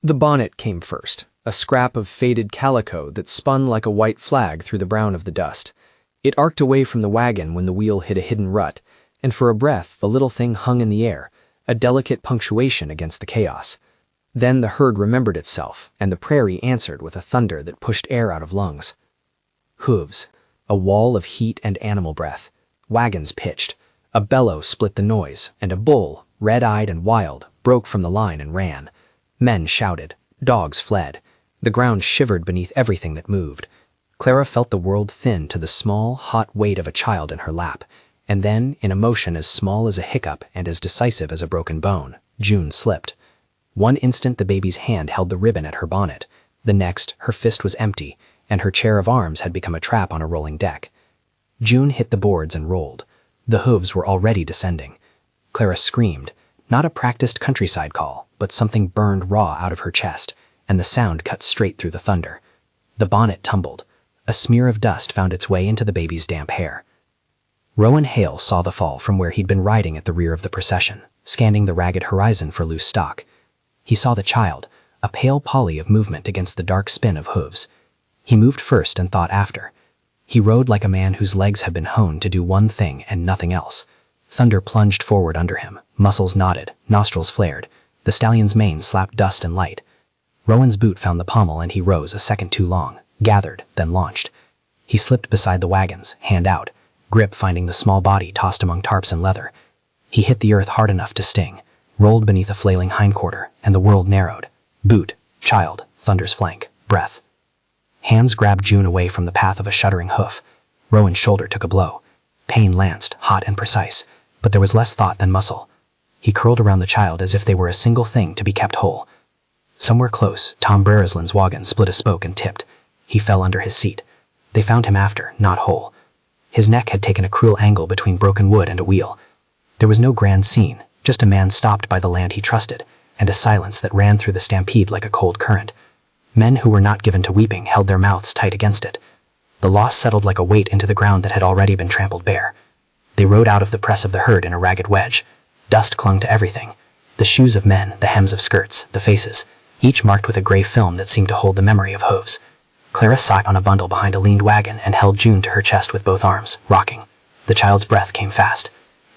The bonnet came first, a scrap of faded calico that spun like a white flag through the brown of the dust. It arced away from the wagon when the wheel hit a hidden rut, and for a breath the little thing hung in the air, a delicate punctuation against the chaos. Then the herd remembered itself, and the prairie answered with a thunder that pushed air out of lungs. Hooves, a wall of heat and animal breath. Wagons pitched. A bellow split the noise, and a bull, red-eyed and wild, broke from the line and ran. Men shouted. Dogs fled. The ground shivered beneath everything that moved. Clara felt the world thin to the small, hot weight of a child in her lap, and then, in a motion as small as a hiccup and as decisive as a broken bone, June slipped. One instant the baby's hand held the ribbon at her bonnet. The next, her fist was empty, and her chair of arms had become a trap on a rolling deck. June hit the boards and rolled. The hooves were already descending. Clara screamed, not a practiced countryside call, but something burned raw out of her chest, and the sound cut straight through the thunder. The bonnet tumbled. A smear of dust found its way into the baby's damp hair. Rowan Hale saw the fall from where he'd been riding at the rear of the procession, scanning the ragged horizon for loose stock. He saw the child, a pale poly of movement against the dark spin of hooves. He moved first and thought after. He rode like a man whose legs have been honed to do one thing and nothing else. Thunder plunged forward under him, muscles knotted, nostrils flared. The stallion's mane slapped dust and light. Rowan's boot found the pommel and he rose a second too long, gathered, then launched. He slipped beside the wagons, hand out, grip finding the small body tossed among tarps and leather. He hit the earth hard enough to sting, rolled beneath a flailing hindquarter, and the world narrowed. Boot, child, thunder's flank, breath. Hands grabbed June away from the path of a shuddering hoof. Rowan's shoulder took a blow. Pain lanced, hot and precise, but there was less thought than muscle. He curled around the child as if they were a single thing to be kept whole. Somewhere close, Tom Brereslin's wagon split a spoke and tipped. He fell under his seat. They found him after, not whole. His neck had taken a cruel angle between broken wood and a wheel. There was no grand scene, just a man stopped by the land he trusted, and a silence that ran through the stampede like a cold current. Men who were not given to weeping held their mouths tight against it. The loss settled like a weight into the ground that had already been trampled bare. They rode out of the press of the herd in a ragged wedge. Dust clung to everything. The shoes of men, the hems of skirts, the faces, each marked with a gray film that seemed to hold the memory of hooves. Clara sat on a bundle behind a leaned wagon and held June to her chest with both arms, rocking. The child's breath came fast.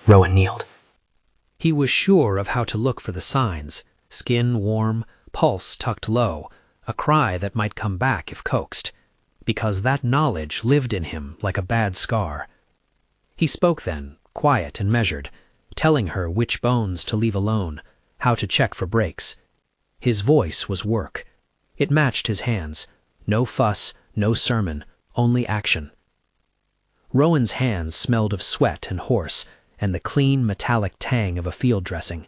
Rowan kneeled. He was sure of how to look for the signs. Skin warm, pulse tucked low, a cry that might come back if coaxed, because that knowledge lived in him like a bad scar. He spoke then, quiet and measured, telling her which bones to leave alone, how to check for breaks. His voice was work. It matched his hands. No fuss, no sermon, only action. Rowan's hands smelled of sweat and horse, and the clean, metallic tang of a field dressing.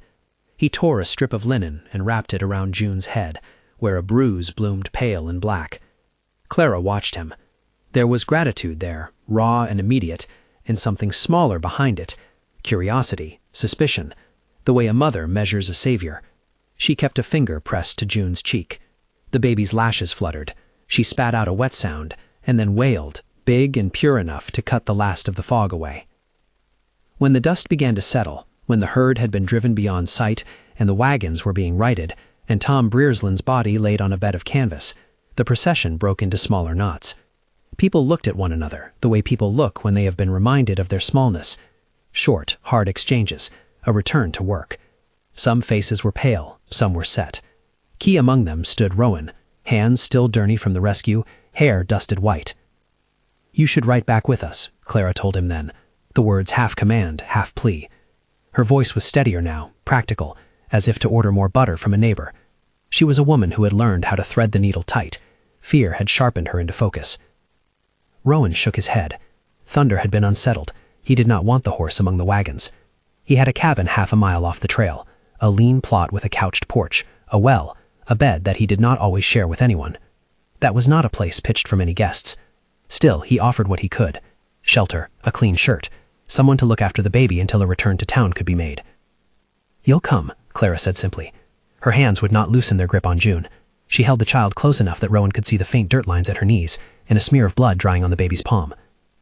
He tore a strip of linen and wrapped it around June's head, where a bruise bloomed pale and black. Clara watched him. There was gratitude there, raw and immediate, and something smaller behind it, curiosity, suspicion, the way a mother measures a savior. She kept a finger pressed to June's cheek. The baby's lashes fluttered. She spat out a wet sound, and then wailed, big and pure enough to cut the last of the fog away. When the dust began to settle, when the herd had been driven beyond sight, and the wagons were being righted, and Tom Brereslin's body laid on a bed of canvas, the procession broke into smaller knots. People looked at one another, the way people look when they have been reminded of their smallness. Short, hard exchanges, a return to work. Some faces were pale, some were set. Key among them stood Rowan, hands still dirty from the rescue, hair dusted white. "You should ride back with us," Clara told him then, the words half command, half plea. Her voice was steadier now, practical, as if to order more butter from a neighbor. She was a woman who had learned how to thread the needle tight. Fear had sharpened her into focus. Rowan shook his head. Thunder had been unsettled. He did not want the horse among the wagons. He had a cabin half a mile off the trail, a lean plot with a couched porch, a well, a bed that he did not always share with anyone. That was not a place pitched for many guests. Still, he offered what he could. Shelter, a clean shirt, someone to look after the baby until a return to town could be made. "You'll come," Clara said simply. Her hands would not loosen their grip on June. She held the child close enough that Rowan could see the faint dirt lines at her knees and a smear of blood drying on the baby's palm.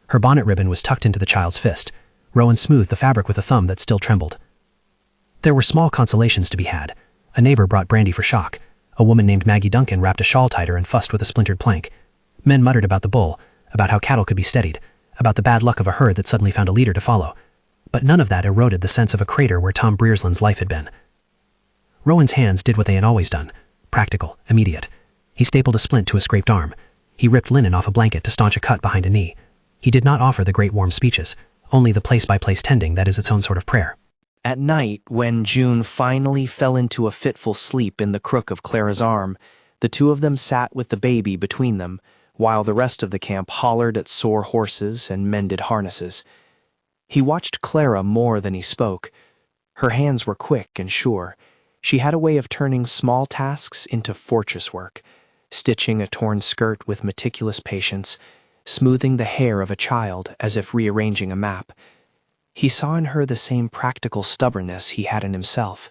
Her bonnet ribbon was tucked into the child's fist. Rowan smoothed the fabric with a thumb that still trembled. There were small consolations to be had. A neighbor brought brandy for shock. A woman named Maggie Duncan wrapped a shawl tighter and fussed with a splintered plank. Men muttered about the bull, about how cattle could be steadied, about the bad luck of a herd that suddenly found a leader to follow. But none of that eroded the sense of a crater where Tom Breersland's life had been. Rowan's hands did what they had always done. Practical, immediate. He stapled a splint to a scraped arm. He ripped linen off a blanket to staunch a cut behind a knee. He did not offer the great warm speeches, only the place-by-place tending that is its own sort of prayer. At night, when June finally fell into a fitful sleep in the crook of Clara's arm, the two of them sat with the baby between them, while the rest of the camp hollered at sore horses and mended harnesses. He watched Clara more than he spoke. Her hands were quick and sure. She had a way of turning small tasks into fortress work, stitching a torn skirt with meticulous patience, smoothing the hair of a child as if rearranging a map. He saw in her the same practical stubbornness he had in himself.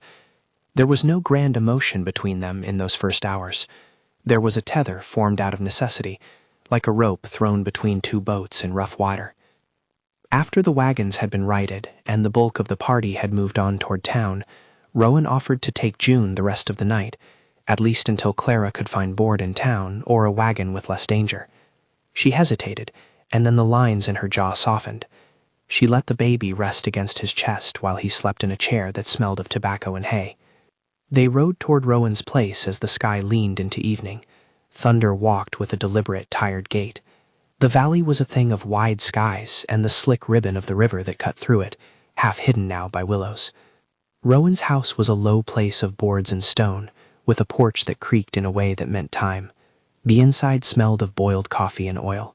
There was no grand emotion between them in those first hours. There was a tether formed out of necessity, like a rope thrown between two boats in rough water. After the wagons had been righted and the bulk of the party had moved on toward town, Rowan offered to take June the rest of the night, at least until Clara could find board in town or a wagon with less danger. She hesitated, and then the lines in her jaw softened. She let the baby rest against his chest while he slept in a chair that smelled of tobacco and hay. They rode toward Rowan's place as the sky leaned into evening. Thunder walked with a deliberate, tired gait. The valley was a thing of wide skies and the slick ribbon of the river that cut through it, half hidden now by willows. Rowan's house was a low place of boards and stone, with a porch that creaked in a way that meant time. The inside smelled of boiled coffee and oil.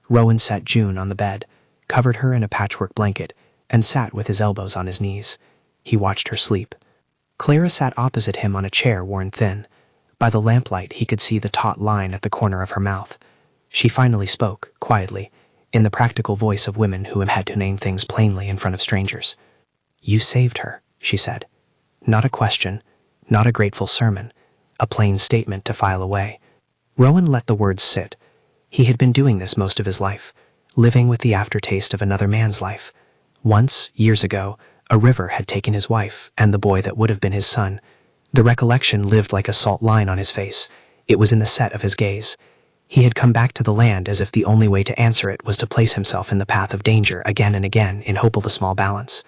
Rowan sat June on the bed, covered her in a patchwork blanket, and sat with his elbows on his knees. He watched her sleep. Clara sat opposite him on a chair worn thin. By the lamplight he could see the taut line at the corner of her mouth. She finally spoke, quietly, in the practical voice of women who have had to name things plainly in front of strangers. "You saved her," she said. Not a question, not a grateful sermon, a plain statement to file away. Rowan let the words sit. He had been doing this most of his life, living with the aftertaste of another man's life. Once, years ago, a river had taken his wife and the boy that would have been his son. The recollection lived like a salt line on his face. It was in the set of his gaze. He had come back to the land as if the only way to answer it was to place himself in the path of danger again and again in hope of a small balance.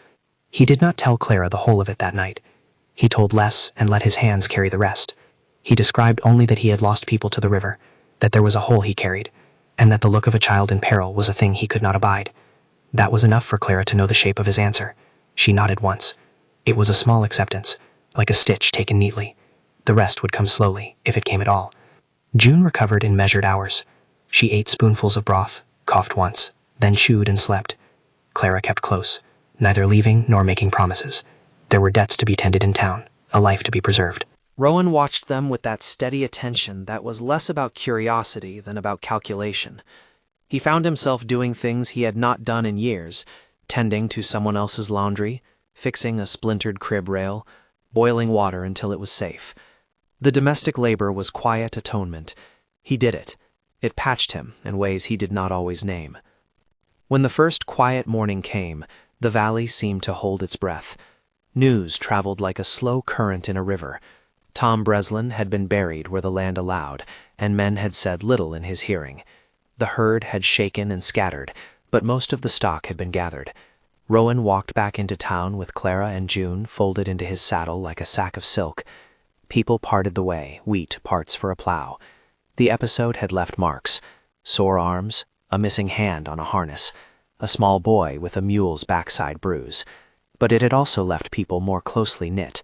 He did not tell Clara the whole of it that night. He told less and let his hands carry the rest. He described only that he had lost people to the river, that there was a hole he carried, and that the look of a child in peril was a thing he could not abide. That was enough for Clara to know the shape of his answer. She nodded once. It was a small acceptance, like a stitch taken neatly. The rest would come slowly, if it came at all. June recovered in measured hours. She ate spoonfuls of broth, coughed once, then chewed and slept. Clara kept close, neither leaving nor making promises. There were debts to be tended in town, a life to be preserved. Rowan watched them with that steady attention that was less about curiosity than about calculation. He found himself doing things he had not done in years, tending to someone else's laundry, fixing a splintered crib rail, boiling water until it was safe. The domestic labor was quiet atonement. He did it. It patched him in ways he did not always name. When the first quiet morning came, the valley seemed to hold its breath. News traveled like a slow current in a river. Tom Breslin had been buried where the land allowed, and men had said little in his hearing. The herd had shaken and scattered, but most of the stock had been gathered. Rowan walked back into town with Clara and June folded into his saddle like a sack of silk. People parted the way, wheat parts for a plow. The episode had left marks: sore arms, a missing hand on a harness, a small boy with a mule's backside bruise. But it had also left people more closely knit.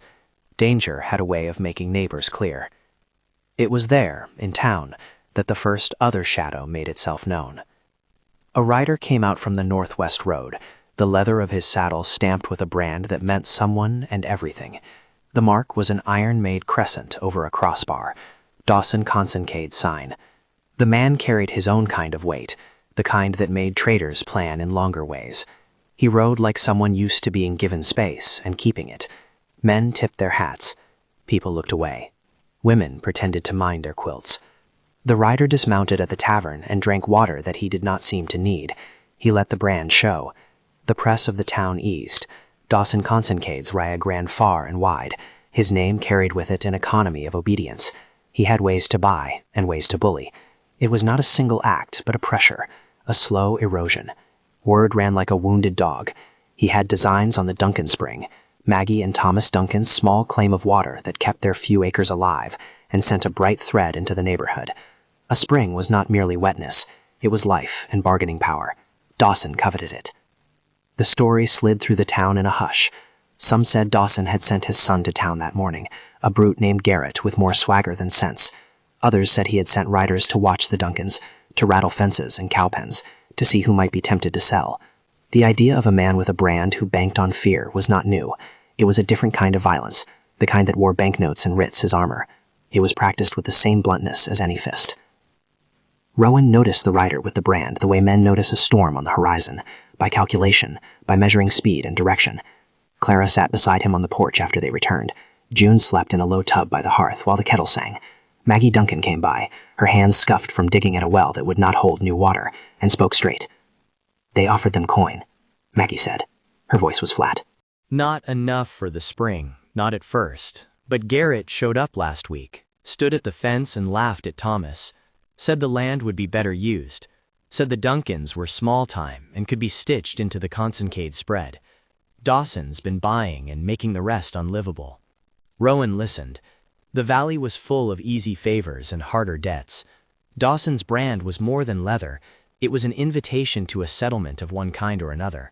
Danger had a way of making neighbors clear. It was there, in town, that the first other shadow made itself known. A rider came out from the northwest road, the leather of his saddle stamped with a brand that meant someone and everything. The mark was an iron-made crescent over a crossbar, Dawson Consincade's sign. The man carried his own kind of weight, the kind that made traders plan in longer ways. He rode like someone used to being given space and keeping it. Men tipped their hats. People looked away. Women pretended to mind their quilts. The rider dismounted at the tavern and drank water that he did not seem to need. He let the brand show. The press of the town eased. Dawson Consincade's rag ran far and wide. His name carried with it an economy of obedience. He had ways to buy and ways to bully. It was not a single act, but a pressure, a slow erosion. Word ran like a wounded dog. He had designs on the Duncan Spring, Maggie and Thomas Duncan's small claim of water that kept their few acres alive and sent a bright thread into the neighborhood. A spring was not merely wetness, it was life and bargaining power. Dawson coveted it. The story slid through the town in a hush. Some said Dawson had sent his son to town that morning, a brute named Garrett with more swagger than sense. Others said he had sent riders to watch the Duncans, to rattle fences and cowpens, to see who might be tempted to sell. The idea of a man with a brand who banked on fear was not new. It was a different kind of violence, the kind that wore banknotes and writs as armor. It was practiced with the same bluntness as any fist. Rowan noticed the rider with the brand the way men notice a storm on the horizon, by calculation, by measuring speed and direction. Clara sat beside him on the porch after they returned. June slept in a low tub by the hearth while the kettle sang. Maggie Duncan came by, her hands scuffed from digging at a well that would not hold new water, and spoke straight. They offered them coin, Maggie said. Her voice was flat. Not enough for the spring, not at first. But Garrett showed up last week, stood at the fence and laughed at Thomas, said the land would be better used, said the Duncans were small time and could be stitched into the concencade spread. Dawson's been buying and making the rest unlivable. Rowan listened. The valley was full of easy favors and harder debts. Dawson's brand was more than leather. It was an invitation to a settlement of one kind or another.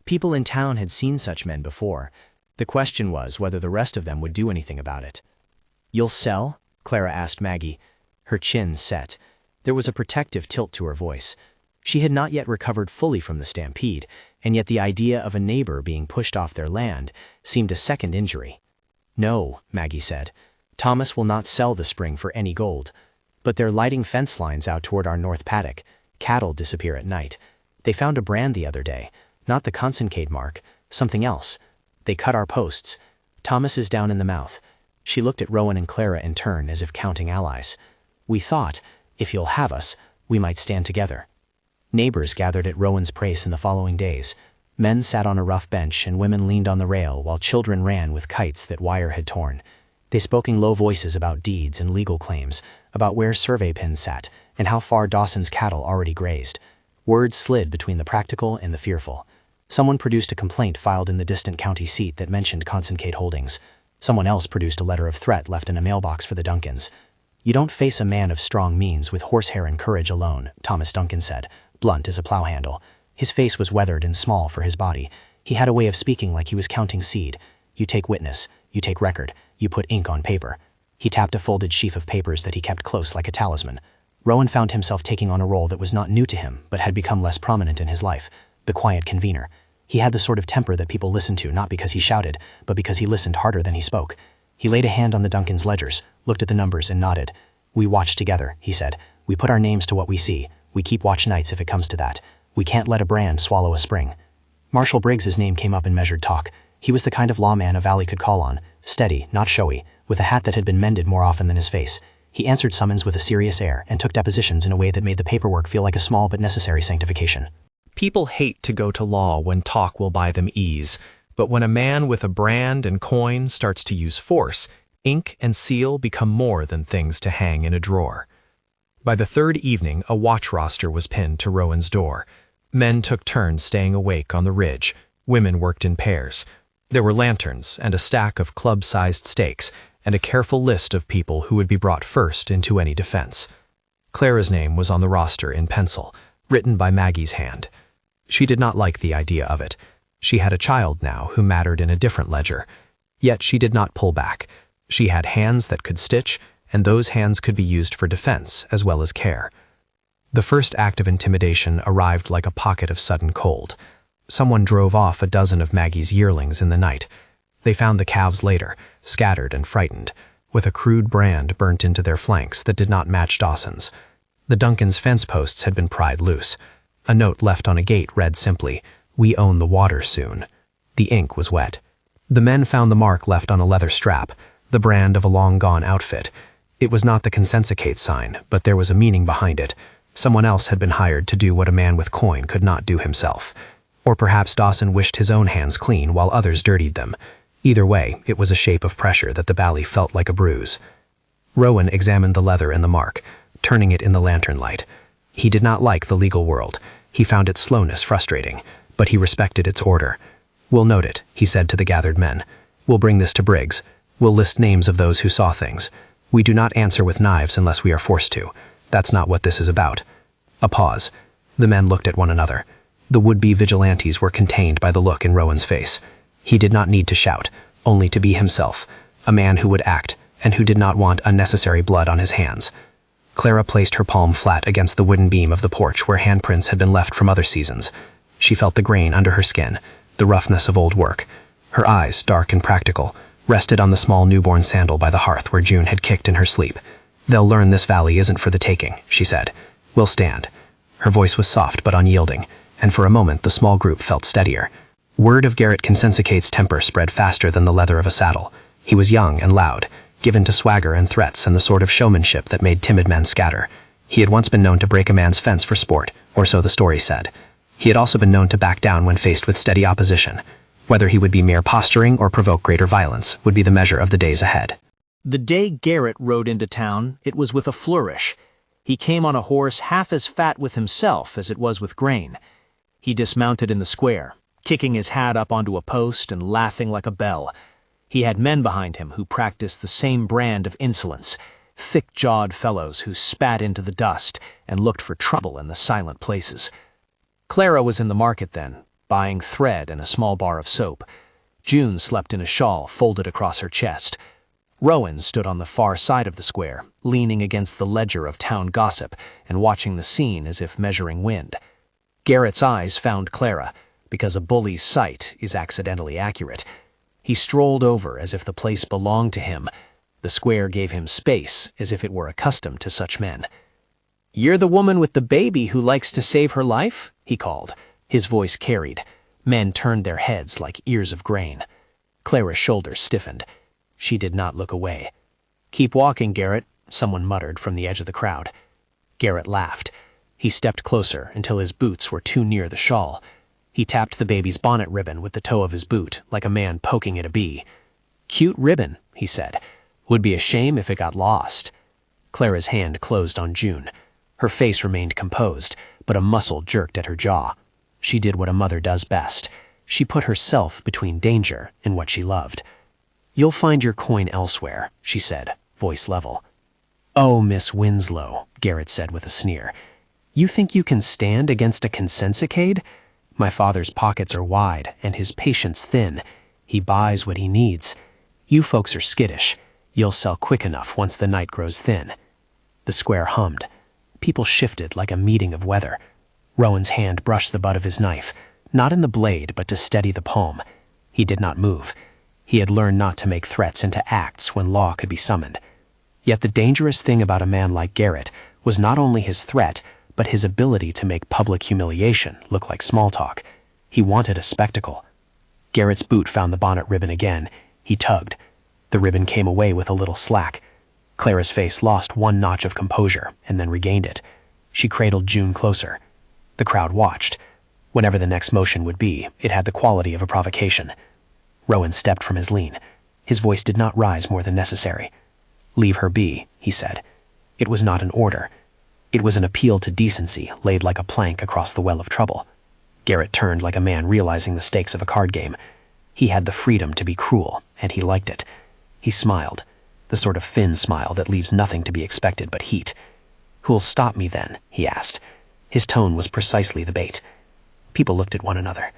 People in town had seen such men before. The question was whether the rest of them would do anything about it. "You'll sell?" Clara asked Maggie. Her chin set. There was a protective tilt to her voice. She had not yet recovered fully from the stampede, and yet the idea of a neighbor being pushed off their land seemed a second injury. "No," Maggie said. "Thomas will not sell the spring for any gold. But they're lighting fence lines out toward our north paddock. Cattle disappear at night. They found a brand the other day, not the concencade mark, something else. They cut our posts. Thomas is down in the mouth." She looked at Rowan and Clara in turn as if counting allies. "We thought, if you'll have us, we might stand together." Neighbors gathered at Rowan's place in the following days. Men sat on a rough bench and women leaned on the rail while children ran with kites that wire had torn. They spoke in low voices about deeds and legal claims, about where survey pins sat, and how far Dawson's cattle already grazed. Words slid between the practical and the fearful. Someone produced a complaint filed in the distant county seat that mentioned concencade holdings. Someone else produced a letter of threat left in a mailbox for the Duncans. "You don't face a man of strong means with horsehair and courage alone," Thomas Duncan said, blunt as a plow handle. His face was weathered and small for his body. He had a way of speaking like he was counting seed. "You take witness, you take record, you put ink on paper." He tapped a folded sheaf of papers that he kept close like a talisman. Rowan found himself taking on a role that was not new to him, but had become less prominent in his life, the quiet convener. He had the sort of temper that people listened to not because he shouted, but because he listened harder than he spoke. He laid a hand on the Duncans' ledgers, looked at the numbers and nodded. "We watch together," he said. "We put our names to what we see. We keep watch nights if it comes to that. We can't let a brand swallow a spring." Marshall Briggs's name came up in measured talk. He was the kind of lawman a valley could call on, steady, not showy, with a hat that had been mended more often than his face. He answered summons with a serious air and took depositions in a way that made the paperwork feel like a small but necessary sanctification. People hate to go to law when talk will buy them ease, but when a man with a brand and coin starts to use force, ink and seal become more than things to hang in a drawer. By the third evening, a watch roster was pinned to Rowan's door. Men took turns staying awake on the ridge. Women worked in pairs. There were lanterns and a stack of club-sized stakes and a careful list of people who would be brought first into any defense. Clara's name was on the roster in pencil, written by Maggie's hand. She did not like the idea of it. She had a child now who mattered in a different ledger. Yet she did not pull back. She had hands that could stitch, and those hands could be used for defense as well as care. The first act of intimidation arrived like a pocket of sudden cold. Someone drove off a dozen of Maggie's yearlings in the night. They found the calves later, scattered and frightened, with a crude brand burnt into their flanks that did not match Dawson's. The Duncans' fence posts had been pried loose. A note left on a gate read simply, "We own the water soon." The ink was wet. The men found the mark left on a leather strap, the brand of a long-gone outfit. It was not the consensucate sign, but there was a meaning behind it. Someone else had been hired to do what a man with coin could not do himself. Or perhaps Dawson wished his own hands clean while others dirtied them. Either way, it was a shape of pressure that the valley felt like a bruise. Rowan examined the leather and the mark, turning it in the lantern light. He did not like the legal world. He found its slowness frustrating, but he respected its order. "We'll note it," he said to the gathered men. "We'll bring this to Briggs. We'll list names of those who saw things. We do not answer with knives unless we are forced to. That's not what this is about." A pause. The men looked at one another. The would-be vigilantes were contained by the look in Rowan's face. He did not need to shout, only to be himself, a man who would act, and who did not want unnecessary blood on his hands. Clara placed her palm flat against the wooden beam of the porch where handprints had been left from other seasons. She felt the grain under her skin, the roughness of old work. Her eyes, dark and practical, rested on the small newborn sandal by the hearth where June had kicked in her sleep. "They'll learn this valley isn't for the taking," she said. "We'll stand." Her voice was soft but unyielding, and for a moment the small group felt steadier. Word of Garrett Consensicate's temper spread faster than the leather of a saddle. He was young and loud, given to swagger and threats and the sort of showmanship that made timid men scatter. He had once been known to break a man's fence for sport, or so the story said. He had also been known to back down when faced with steady opposition. Whether he would be mere posturing or provoke greater violence would be the measure of the days ahead. The day Garrett rode into town, it was with a flourish. He came on a horse half as fat with himself as it was with grain. He dismounted in the square, kicking his hat up onto a post and laughing like a bell. He had men behind him who practiced the same brand of insolence, thick-jawed fellows who spat into the dust and looked for trouble in the silent places. Clara was in the market then, buying thread and a small bar of soap. June slept in a shawl folded across her chest. Rowan stood on the far side of the square, leaning against the ledger of town gossip and watching the scene as if measuring wind. Garrett's eyes found Clara, because a bully's sight is accidentally accurate. He strolled over as if the place belonged to him. The square gave him space as if it were accustomed to such men. "You're the woman with the baby who likes to save her life?" he called. His voice carried. Men turned their heads like ears of grain. Clara's shoulders stiffened. She did not look away. "Keep walking, Garrett," someone muttered from the edge of the crowd. Garrett laughed. He stepped closer until his boots were too near the shawl. He tapped the baby's bonnet ribbon with the toe of his boot, like a man poking at a bee. "Cute ribbon," he said. "Would be a shame if it got lost." Clara's hand closed on June. Her face remained composed, but a muscle jerked at her jaw. She did what a mother does best. She put herself between danger and what she loved. "You'll find your coin elsewhere," she said, voice level. "Oh, Miss Winslow," Garrett said with a sneer. "You think you can stand against a consensicade? My father's pockets are wide and his patience thin. He buys what he needs. You folks are skittish. You'll sell quick enough once the night grows thin." The square hummed. People shifted like a meeting of weather. Rowan's hand brushed the butt of his knife, not in the blade but to steady the palm. He did not move. He had learned not to make threats into acts when law could be summoned. Yet the dangerous thing about a man like Garrett was not only his threat, but his ability to make public humiliation look like small talk. He wanted a spectacle. Garrett's boot found the bonnet ribbon again. He tugged. The ribbon came away with a little slack. Clara's face lost one notch of composure and then regained it. She cradled June closer. The crowd watched. Whenever the next motion would be, it had the quality of a provocation. Rowan stepped from his lean. His voice did not rise more than necessary. "Leave her be," he said. It was not an order. It was an appeal to decency laid like a plank across the well of trouble. Garrett turned like a man realizing the stakes of a card game. He had the freedom to be cruel, and he liked it. He smiled, the sort of thin smile that leaves nothing to be expected but heat. "Who'll stop me then?" he asked. His tone was precisely the bait. People looked at one another.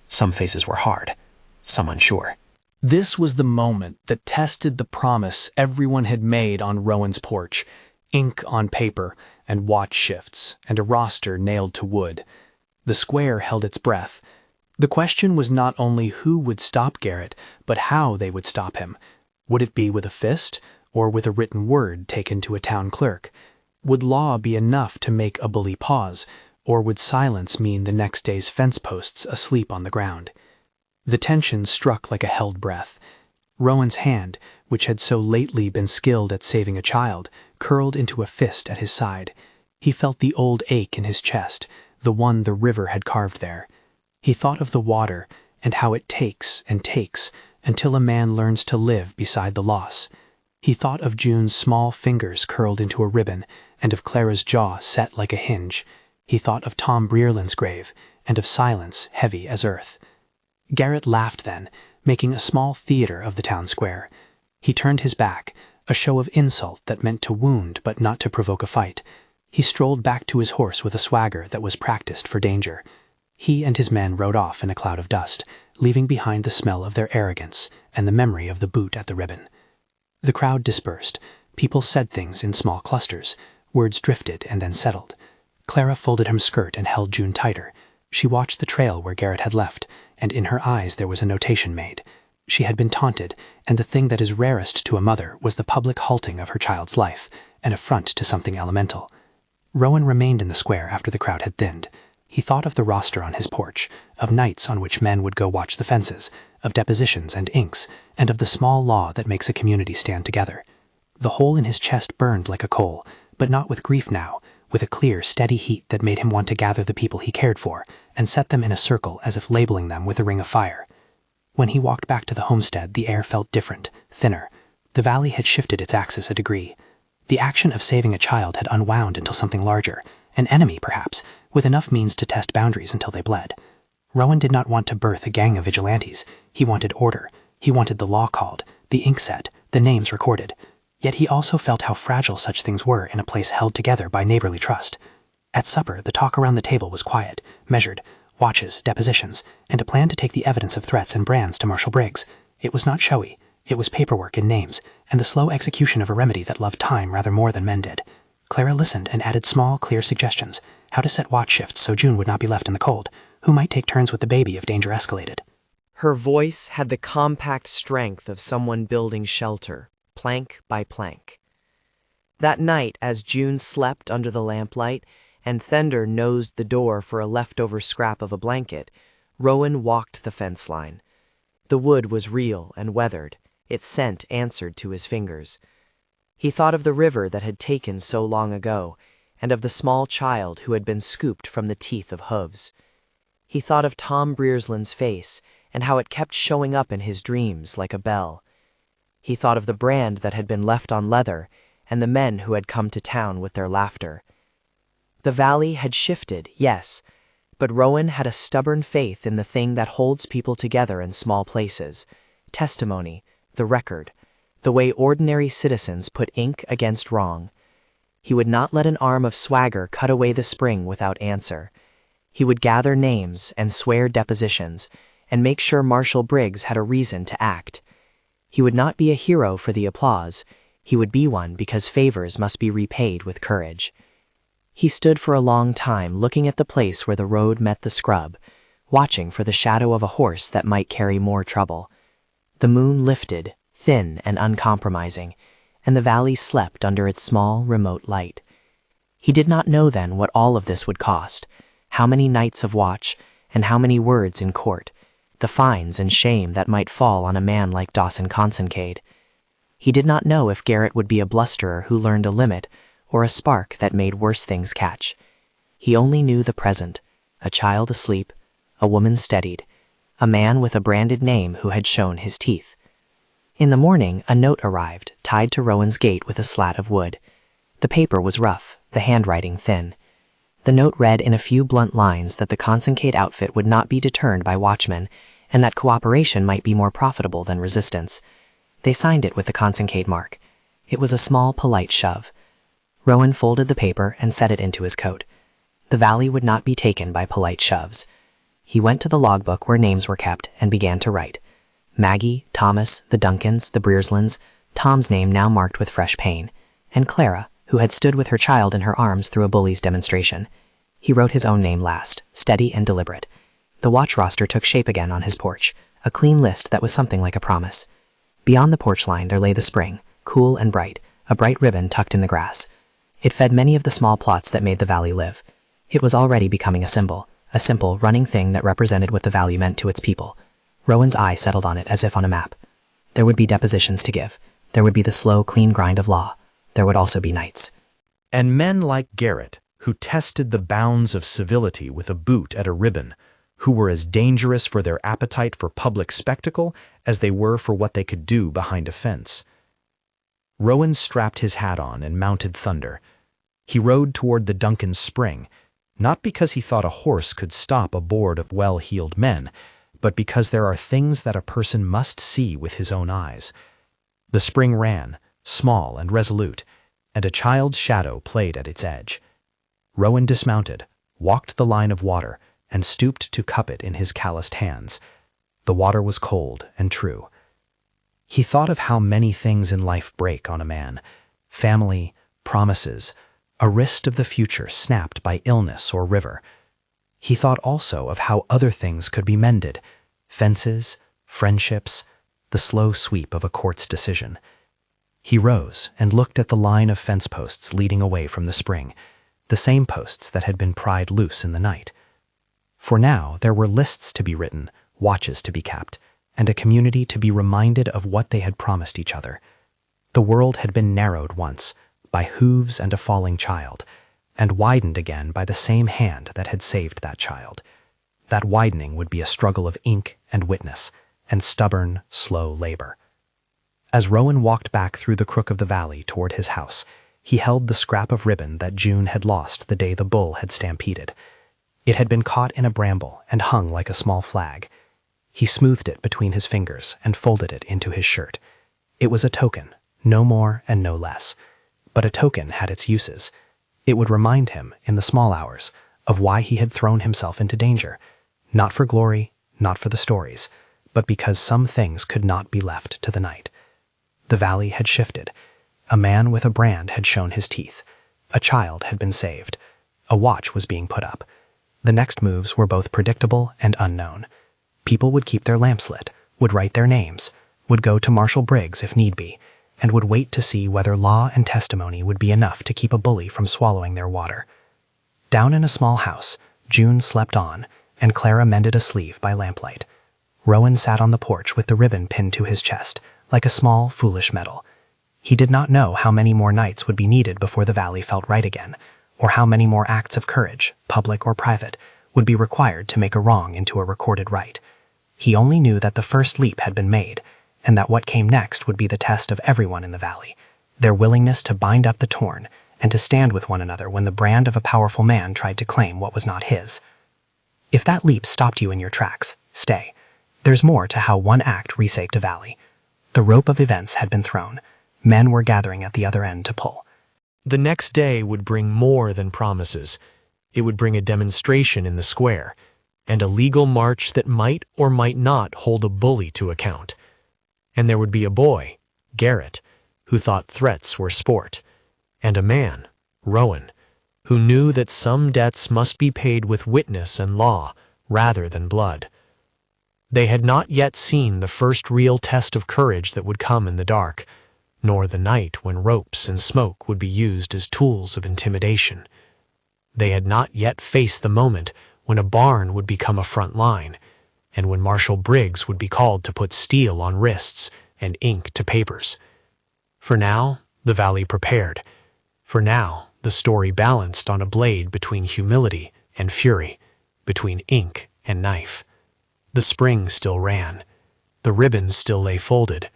Some faces were hard, some unsure. This was the moment that tested the promise everyone had made on Rowan's porch. Ink on paper, and watch shifts, and a roster nailed to wood. The square held its breath. The question was not only who would stop Garrett, but how they would stop him. Would it be with a fist, or with a written word taken to a town clerk? Would law be enough to make a bully pause, or would silence mean the next day's fence posts asleep on the ground? The tension struck like a held breath. Rowan's hand, which had so lately been skilled at saving a child, curled into a fist at his side. He felt the old ache in his chest, the one the river had carved there. He thought of the water and how it takes and takes until a man learns to live beside the loss. He thought of June's small fingers curled into a ribbon, and of Clara's jaw set like a hinge. He thought of Tom Breerlin's grave, and of silence heavy as earth. Garrett laughed then, making a small theater of the town square. He turned his back, a show of insult that meant to wound but not to provoke a fight. He strolled back to his horse with a swagger that was practiced for danger. He and his men rode off in a cloud of dust, leaving behind the smell of their arrogance and the memory of the boot at the ribbon. The crowd dispersed. People said things in small clusters. Words drifted and then settled. Clara folded her skirt and held June tighter. She watched the trail where Garrett had left, and in her eyes there was a notation made. She had been taunted, and the thing that is rarest to a mother was the public halting of her child's life, an affront to something elemental. Rowan remained in the square after the crowd had thinned. He thought of the roster on his porch, of nights on which men would go watch the fences, of depositions and inks, and of the small law that makes a community stand together. The hole in his chest burned like a coal, but not with grief now, with a clear, steady heat that made him want to gather the people he cared for and set them in a circle as if labeling them with a ring of fire. When he walked back to the homestead, the air felt different, thinner. The valley had shifted its axis a degree. The action of saving a child had unwound until something larger, an enemy perhaps, with enough means to test boundaries until they bled. Rowan did not want to birth a gang of vigilantes. He wanted order. He wanted the law called, the ink set, the names recorded. Yet he also felt how fragile such things were in a place held together by neighborly trust. At supper, the talk around the table was quiet, measured, watches, depositions, and a plan to take the evidence of threats and brands to Marshal Briggs. It was not showy. It was paperwork and names, and the slow execution of a remedy that loved time rather more than men did. Clara listened and added small, clear suggestions. How to set watch shifts so June would not be left in the cold. Who might take turns with the baby if danger escalated. Her voice had the compact strength of someone building shelter, plank by plank. That night, as June slept under the lamplight and Thender nosed the door for a leftover scrap of a blanket, Rowan walked the fence line. The wood was real and weathered. Its scent answered to his fingers. He thought of the river that had taken so long ago, and of the small child who had been scooped from the teeth of hooves. He thought of Tom Breerlin's face and how it kept showing up in his dreams like a bell. He thought of the brand that had been left on leather and the men who had come to town with their laughter. The valley had shifted, yes, but Rowan had a stubborn faith in the thing that holds people together in small places: testimony, the record, the way ordinary citizens put ink against wrong. He would not let an arm of swagger cut away the spring without answer. He would gather names and swear depositions and make sure Marshal Briggs had a reason to act. He would not be a hero for the applause. He would be one because favors must be repaid with courage. He stood for a long time looking at the place where the road met the scrub, watching for the shadow of a horse that might carry more trouble. The moon lifted, thin and uncompromising, and the valley slept under its small, remote light. He did not know then what all of this would cost, how many nights of watch, and how many words in court, the fines and shame that might fall on a man like Dawson Consincade. He did not know if Garrett would be a blusterer who learned a limit, or a spark that made worse things catch. He only knew the present: a child asleep, a woman steadied, a man with a branded name who had shown his teeth. In the morning, a note arrived, tied to Rowan's gate with a slat of wood. The paper was rough, the handwriting thin. The note read in a few blunt lines that the Consincade outfit would not be deterred by watchmen, and that cooperation might be more profitable than resistance. They signed it with the Consincade mark. It was a small, polite shove. Rowan folded the paper and set it into his coat. The valley would not be taken by polite shoves. He went to the logbook where names were kept and began to write. Maggie, Thomas, the Duncans, the Breerlins, Tom's name now marked with fresh pain, and Clara, who had stood with her child in her arms through a bully's demonstration. He wrote his own name last, steady and deliberate. The watch roster took shape again on his porch, a clean list that was something like a promise. Beyond the porch line there lay the spring, cool and bright, a bright ribbon tucked in the grass. It fed many of the small plots that made the valley live. It was already becoming a simple, running thing that represented what the valley meant to its people. Rowan's eye settled on it as if on a map. There would be depositions to give. There would be the slow, clean grind of law. There would also be nights. And men like Garrett, who tested the bounds of civility with a boot at a ribbon, who were as dangerous for their appetite for public spectacle as they were for what they could do behind a fence. Rowan strapped his hat on and mounted Thunder. He rode toward the Duncan's spring, not because he thought a horse could stop a board of well-heeled men, but because there are things that a person must see with his own eyes. The spring ran, small and resolute, and a child's shadow played at its edge. Rowan dismounted, walked the line of water, and stooped to cup it in his calloused hands. The water was cold and true. He thought of how many things in life break on a man: family, promises, a wrist of the future snapped by illness or river. He thought also of how other things could be mended: fences, friendships, the slow sweep of a court's decision. He rose and looked at the line of fence posts leading away from the spring, the same posts that had been pried loose in the night. For now there were lists to be written, watches to be kept, and a community to be reminded of what they had promised each other. The world had been narrowed once, by hooves and a falling child, and widened again by the same hand that had saved that child. That widening would be a struggle of ink and witness, and stubborn, slow labor. As Rowan walked back through the crook of the valley toward his house, he held the scrap of ribbon that June had lost the day the bull had stampeded. It had been caught in a bramble and hung like a small flag. He smoothed it between his fingers and folded it into his shirt. It was a token, no more and no less. But a token had its uses. It would remind him, in the small hours, of why he had thrown himself into danger, not for glory, not for the stories, but because some things could not be left to the night. The valley had shifted. A man with a brand had shown his teeth. A child had been saved. A watch was being put up. The next moves were both predictable and unknown. People would keep their lamps lit, would write their names, would go to Marshal Briggs if need be, and would wait to see whether law and testimony would be enough to keep a bully from swallowing their water. Down in a small house, June slept on, and Clara mended a sleeve by lamplight. Rowan sat on the porch with the ribbon pinned to his chest, like a small, foolish medal. He did not know how many more nights would be needed before the valley felt right again, or how many more acts of courage, public or private, would be required to make a wrong into a recorded right. He only knew that the first leap had been made, and that what came next would be the test of everyone in the valley, their willingness to bind up the torn and to stand with one another when the brand of a powerful man tried to claim what was not his. If that leap stopped you in your tracks, stay. There's more to how one act reshaped a valley. The rope of events had been thrown. Men were gathering at the other end to pull. The next day would bring more than promises. It would bring a demonstration in the square, and a legal march that might or might not hold a bully to account. And there would be a boy, Garrett, who thought threats were sport, and a man, Rowan, who knew that some debts must be paid with witness and law rather than blood. They had not yet seen the first real test of courage that would come in the dark, nor the night when ropes and smoke would be used as tools of intimidation. They had not yet faced the moment when a barn would become a front line, and when Marshal Briggs would be called to put steel on wrists and ink to papers. For now, the valley prepared. For now, the story balanced on a blade between humility and fury, between ink and knife. The spring still ran. The ribbons still lay folded.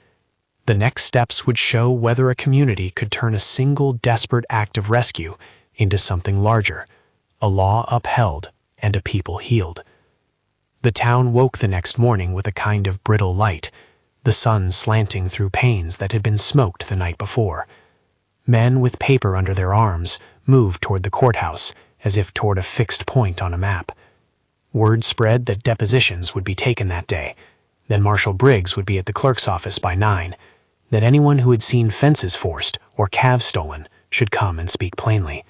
The next steps would show whether a community could turn a single desperate act of rescue into something larger, a law upheld and a people healed. The town woke the next morning with a kind of brittle light, the sun slanting through panes that had been smoked the night before. Men with paper under their arms moved toward the courthouse as if toward a fixed point on a map. Word spread that depositions would be taken that day, then Marshal Briggs would be at the clerk's office by 9, that anyone who had seen fences forced or calves stolen should come and speak plainly.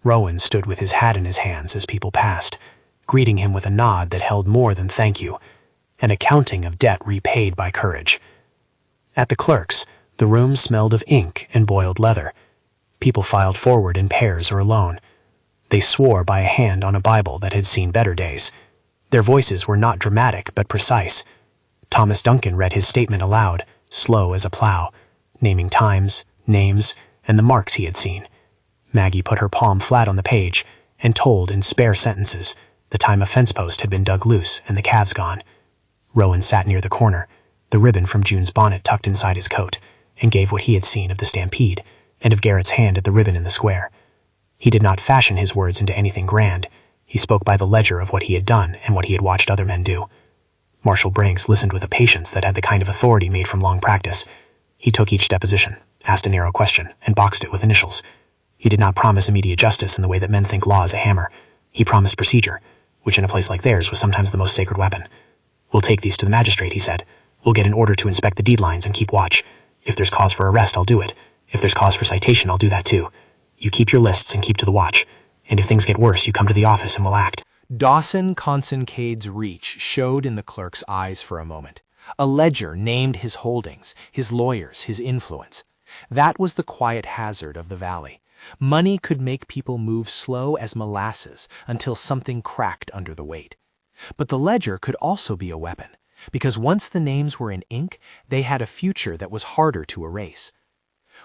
Rowan stood with his hat in his hands as people passed, greeting him with a nod that held more than thank you, an accounting of debt repaid by courage. At the clerk's, the room smelled of ink and boiled leather. People filed forward in pairs or alone. They swore by a hand on a Bible that had seen better days. Their voices were not dramatic but precise. Thomas Duncan read his statement aloud, slow as a plow, naming times, names, and the marks he had seen. Maggie put her palm flat on the page and told in spare sentences the time a fence post had been dug loose and the calves gone. Rowan sat near the corner, the ribbon from June's bonnet tucked inside his coat, and gave what he had seen of the stampede and of Garrett's hand at the ribbon in the square. He did not fashion his words into anything grand. He spoke by the ledger of what he had done and what he had watched other men do. Marshal Briggs listened with a patience that had the kind of authority made from long practice. He took each deposition, asked a narrow question, and boxed it with initials. He did not promise immediate justice in the way that men think law is a hammer. He promised procedure, which in a place like theirs was sometimes the most sacred weapon. "We'll take these to the magistrate," he said. "We'll get an order to inspect the deed lines and keep watch. If there's cause for arrest, I'll do it. If there's cause for citation, I'll do that too. You keep your lists and keep to the watch. And if things get worse, you come to the office and we'll act." Dawson Consincade's reach showed in the clerk's eyes for a moment. A ledger named his holdings, his lawyers, his influence. That was the quiet hazard of the valley. Money could make people move slow as molasses until something cracked under the weight. But the ledger could also be a weapon, because once the names were in ink, they had a future that was harder to erase.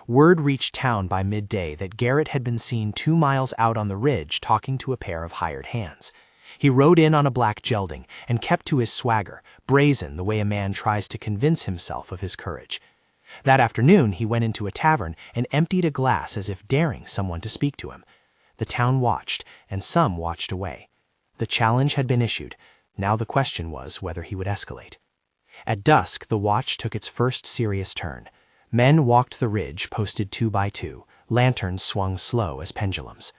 Word reached town by midday that Garrett had been seen 2 miles out on the ridge talking to a pair of hired hands. He rode in on a black gelding and kept to his swagger, brazen the way a man tries to convince himself of his courage. That afternoon he went into a tavern and emptied a glass as if daring someone to speak to him. The town watched, and some watched away. The challenge had been issued. Now the question was whether he would escalate. At dusk, the watch took its first serious turn. Men walked the ridge, posted 2 by 2. Lanterns swung slow as pendulums.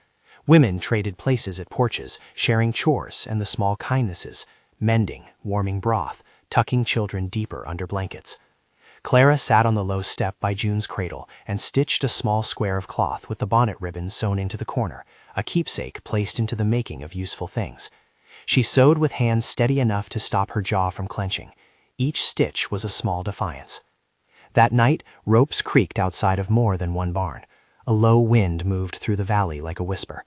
Women traded places at porches, sharing chores and the small kindnesses, mending, warming broth, tucking children deeper under blankets. Clara sat on the low step by June's cradle and stitched a small square of cloth with the bonnet ribbons sewn into the corner, a keepsake placed into the making of useful things. She sewed with hands steady enough to stop her jaw from clenching. Each stitch was a small defiance. That night, ropes creaked outside of more than one barn. A low wind moved through the valley like a whisper.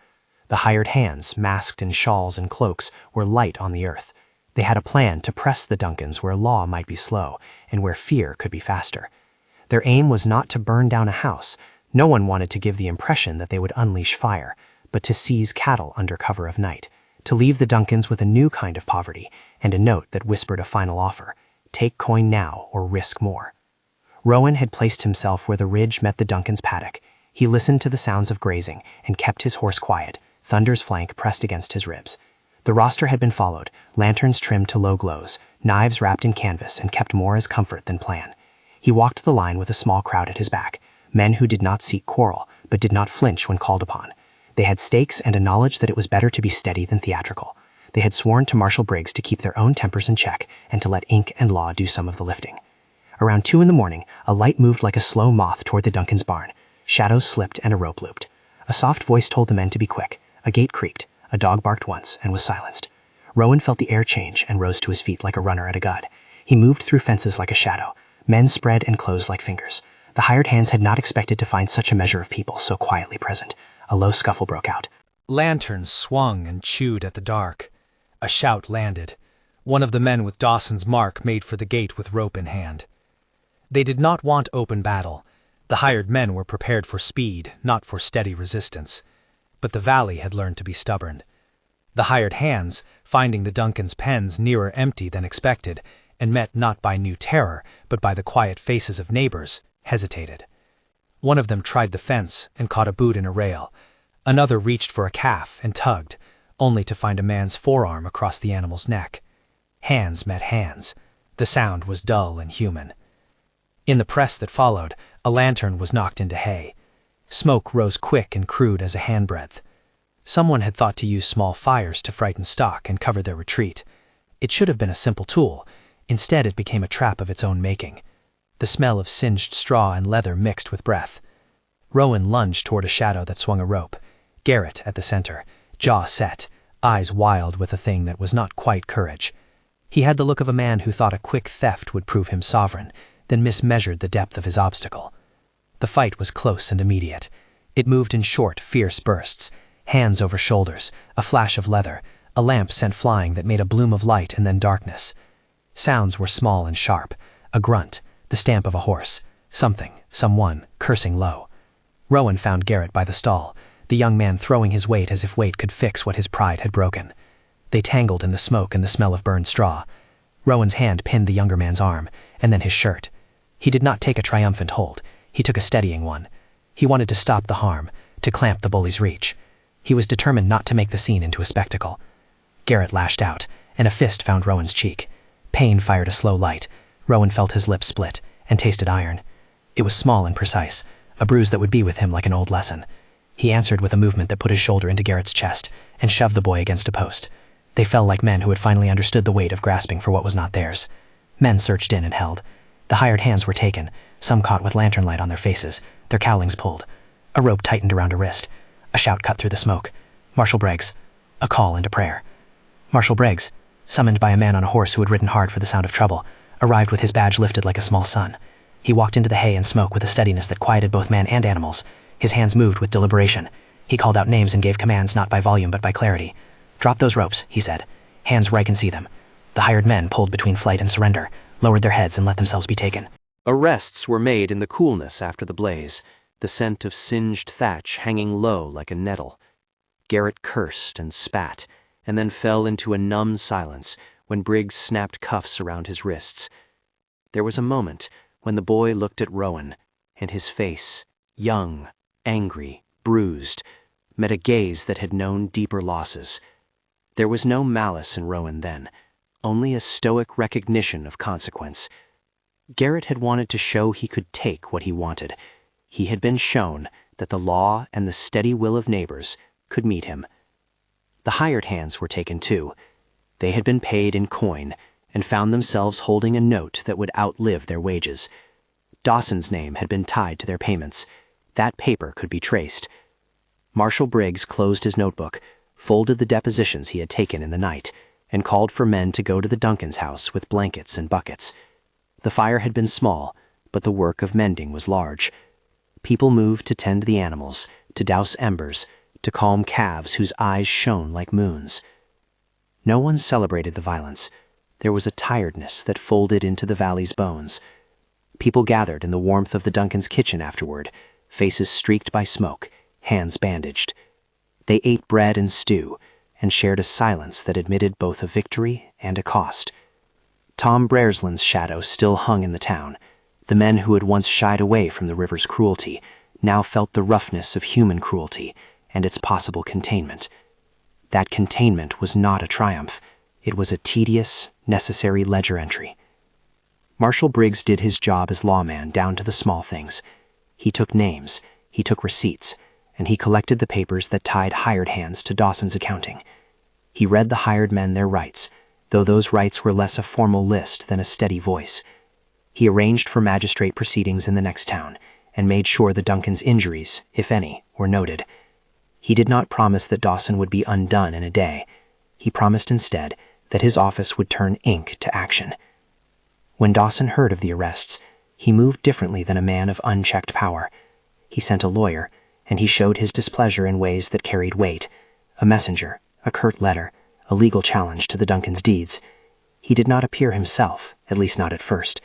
The hired hands, masked in shawls and cloaks, were light on the earth. They had a plan to press the Duncans where law might be slow and where fear could be faster. Their aim was not to burn down a house. No one wanted to give the impression that they would unleash fire, but to seize cattle under cover of night, to leave the Duncans with a new kind of poverty and a note that whispered a final offer: take coin now or risk more. Rowan had placed himself where the ridge met the Duncans' paddock. He listened to the sounds of grazing and kept his horse quiet, Thunder's flank pressed against his ribs. The roster had been followed, lanterns trimmed to low glows, knives wrapped in canvas and kept more as comfort than plan. He walked the line with a small crowd at his back, men who did not seek quarrel, but did not flinch when called upon. They had stakes and a knowledge that it was better to be steady than theatrical. They had sworn to Marshal Briggs to keep their own tempers in check and to let ink and law do some of the lifting. Around 2 a.m, a light moved like a slow moth toward the Duncans' barn. Shadows slipped and a rope looped. A soft voice told the men to be quick. A gate creaked. A dog barked once and was silenced. Rowan felt the air change and rose to his feet like a runner at a gud. He moved through fences like a shadow. Men spread and closed like fingers. The hired hands had not expected to find such a measure of people so quietly present. A low scuffle broke out. Lanterns swung and chewed at the dark. A shout landed. One of the men with Dawson's mark made for the gate with rope in hand. They did not want open battle. The hired men were prepared for speed, not for steady resistance. But the valley had learned to be stubborn. The hired hands, finding the Duncans' pens nearer empty than expected, and met not by new terror, but by the quiet faces of neighbors, hesitated. One of them tried the fence and caught a boot in a rail. Another reached for a calf and tugged, only to find a man's forearm across the animal's neck. Hands met hands. The sound was dull and human. In the press that followed, a lantern was knocked into hay. Smoke rose quick and crude as a handbreadth. Someone had thought to use small fires to frighten stock and cover their retreat. It should have been a simple tool. Instead, it became a trap of its own making. The smell of singed straw and leather mixed with breath. Rowan lunged toward a shadow that swung a rope. Garrett at the center, jaw set, eyes wild with a thing that was not quite courage. He had the look of a man who thought a quick theft would prove him sovereign, then mismeasured the depth of his obstacle. The fight was close and immediate. It moved in short, fierce bursts, hands over shoulders, a flash of leather, a lamp sent flying that made a bloom of light and then darkness. Sounds were small and sharp, a grunt, the stamp of a horse, something, someone, cursing low. Rowan found Garrett by the stall, the young man throwing his weight as if weight could fix what his pride had broken. They tangled in the smoke and the smell of burned straw. Rowan's hand pinned the younger man's arm, and then his shirt. He did not take a triumphant hold. He took a steadying one. He wanted to stop the harm, to clamp the bully's reach. He was determined not to make the scene into a spectacle. Garrett lashed out, and a fist found Rowan's cheek. Pain fired a slow light. Rowan felt his lips split, and tasted iron. It was small and precise, a bruise that would be with him like an old lesson. He answered with a movement that put his shoulder into Garrett's chest, and shoved the boy against a post. They fell like men who had finally understood the weight of grasping for what was not theirs. Men surged in and held. The hired hands were taken, some caught with lantern light on their faces, their cowlings pulled. A rope tightened around a wrist. A shout cut through the smoke. Marshal Briggs. A call and a prayer. Marshal Briggs, summoned by a man on a horse who had ridden hard for the sound of trouble, arrived with his badge lifted like a small sun. He walked into the hay and smoke with a steadiness that quieted both man and animals. His hands moved with deliberation. He called out names and gave commands not by volume but by clarity. "Drop those ropes," he said. "Hands where I can see them." The hired men pulled between flight and surrender, lowered their heads and let themselves be taken. Arrests were made in the coolness after the blaze, the scent of singed thatch hanging low like a nettle. Garrett cursed and spat, and then fell into a numb silence when Briggs snapped cuffs around his wrists. There was a moment when the boy looked at Rowan, and his face, young, angry, bruised, met a gaze that had known deeper losses. There was no malice in Rowan then, only a stoic recognition of consequence. Garrett had wanted to show he could take what he wanted. He had been shown that the law and the steady will of neighbors could meet him. The hired hands were taken too. They had been paid in coin and found themselves holding a note that would outlive their wages. Dawson's name had been tied to their payments. That paper could be traced. Marshal Briggs closed his notebook, folded the depositions he had taken in the night, and called for men to go to the Duncans' house with blankets and buckets. The fire had been small, but the work of mending was large. People moved to tend the animals, to douse embers, to calm calves whose eyes shone like moons. No one celebrated the violence. There was a tiredness that folded into the valley's bones. People gathered in the warmth of the Duncans' kitchen afterward, faces streaked by smoke, hands bandaged. They ate bread and stew, and shared a silence that admitted both a victory and a cost. Tom Breresland's shadow still hung in the town. The men who had once shied away from the river's cruelty now felt the roughness of human cruelty and its possible containment. That containment was not a triumph. It was a tedious, necessary ledger entry. Marshal Briggs did his job as lawman down to the small things. He took names, he took receipts, and he collected the papers that tied hired hands to Dawson's accounting. He read the hired men their rights, though those rights were less a formal list than a steady voice. He arranged for magistrate proceedings in the next town, and made sure the Duncans' injuries, if any, were noted. He did not promise that Dawson would be undone in a day. He promised instead that his office would turn ink to action. When Dawson heard of the arrests, he moved differently than a man of unchecked power. He sent a lawyer, and he showed his displeasure in ways that carried weight. A messenger, a curt letter, a legal challenge to the Duncans' deeds. He did not appear himself, at least not at first.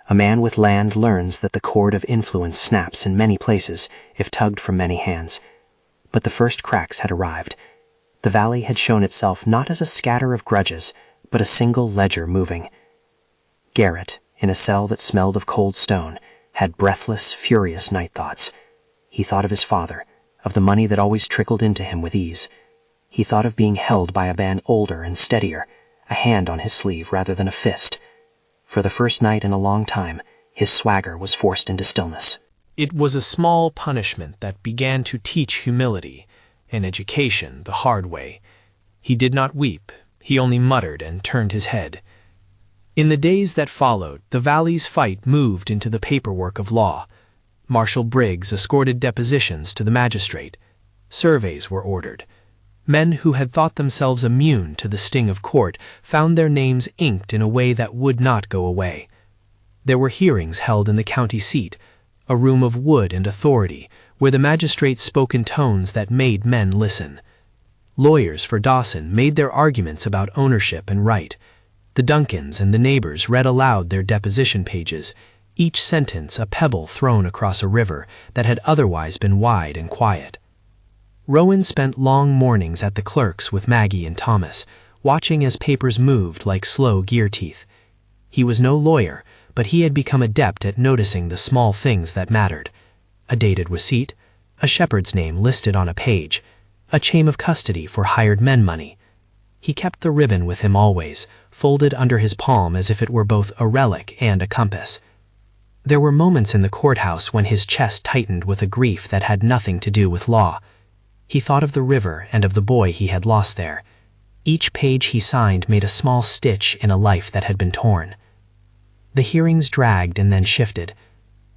A man with land learns that the cord of influence snaps in many places if tugged from many hands. But the first cracks had arrived. The valley had shown itself not as a scatter of grudges, but a single ledger moving. Garrett, in a cell that smelled of cold stone, had breathless, furious night thoughts. He thought of his father, of the money that always trickled into him with ease. He thought of being held by a man older and steadier, a hand on his sleeve rather than a fist. For the first night in a long time, his swagger was forced into stillness. It was a small punishment that began to teach humility, an education the hard way. He did not weep, he only muttered and turned his head. In the days that followed, the valley's fight moved into the paperwork of law. Marshal Briggs escorted depositions to the magistrate. Surveys were ordered. Men who had thought themselves immune to the sting of court found their names inked in a way that would not go away. There were hearings held in the county seat, a room of wood and authority, where the magistrates spoke in tones that made men listen. Lawyers for Dawson made their arguments about ownership and right. The Duncans and the neighbors read aloud their deposition pages, each sentence a pebble thrown across a river that had otherwise been wide and quiet. Rowan spent long mornings at the clerks with Maggie and Thomas, watching as papers moved like slow gear teeth. He was no lawyer, but he had become adept at noticing the small things that mattered. A dated receipt, a shepherd's name listed on a page, a chain of custody for hired men money. He kept the ribbon with him always, folded under his palm as if it were both a relic and a compass. There were moments in the courthouse when his chest tightened with a grief that had nothing to do with law. He thought of the river and of the boy he had lost there. Each page he signed made a small stitch in a life that had been torn. The hearings dragged and then shifted.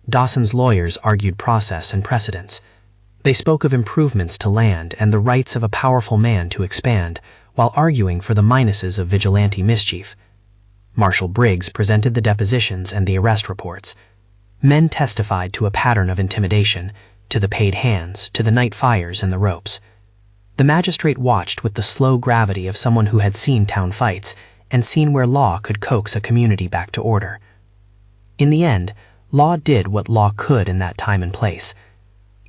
Dawson's lawyers argued process and precedents. They spoke of improvements to land and the rights of a powerful man to expand, while arguing for the minuses of vigilante mischief. Marshal Briggs presented the depositions and the arrest reports. Men testified to a pattern of intimidation, to the paid hands, to the night fires and the ropes. The magistrate watched with the slow gravity of someone who had seen town fights and seen where law could coax a community back to order. In the end, law did what law could in that time and place.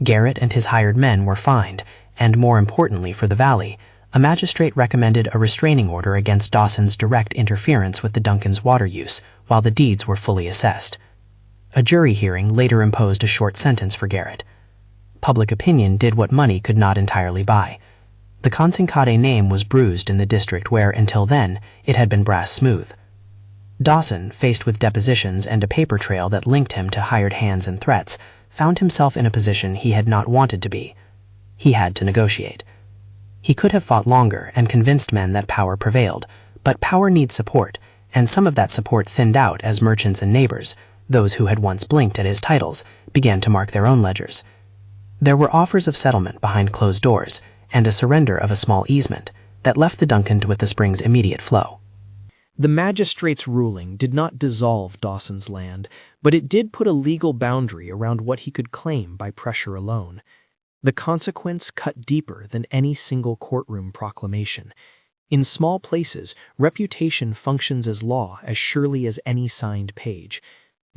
Garrett and his hired men were fined, and more importantly for the valley, a magistrate recommended a restraining order against Dawson's direct interference with the Duncans' water use while the deeds were fully assessed. A jury hearing later imposed a short sentence for Garrett. Public opinion did what money could not entirely buy. The Consincade name was bruised in the district where, until then, it had been brass smooth. Dawson, faced with depositions and a paper trail that linked him to hired hands and threats, found himself in a position he had not wanted to be. He had to negotiate. He could have fought longer and convinced men that power prevailed, but power needs support, and some of that support thinned out as merchants and neighbors, those who had once blinked at his titles, began to mark their own ledgers. There were offers of settlement behind closed doors, and a surrender of a small easement that left the Duncan with the spring's immediate flow. The magistrate's ruling did not dissolve Dawson's land, but it did put a legal boundary around what he could claim by pressure alone. The consequence cut deeper than any single courtroom proclamation. In small places, reputation functions as law as surely as any signed page.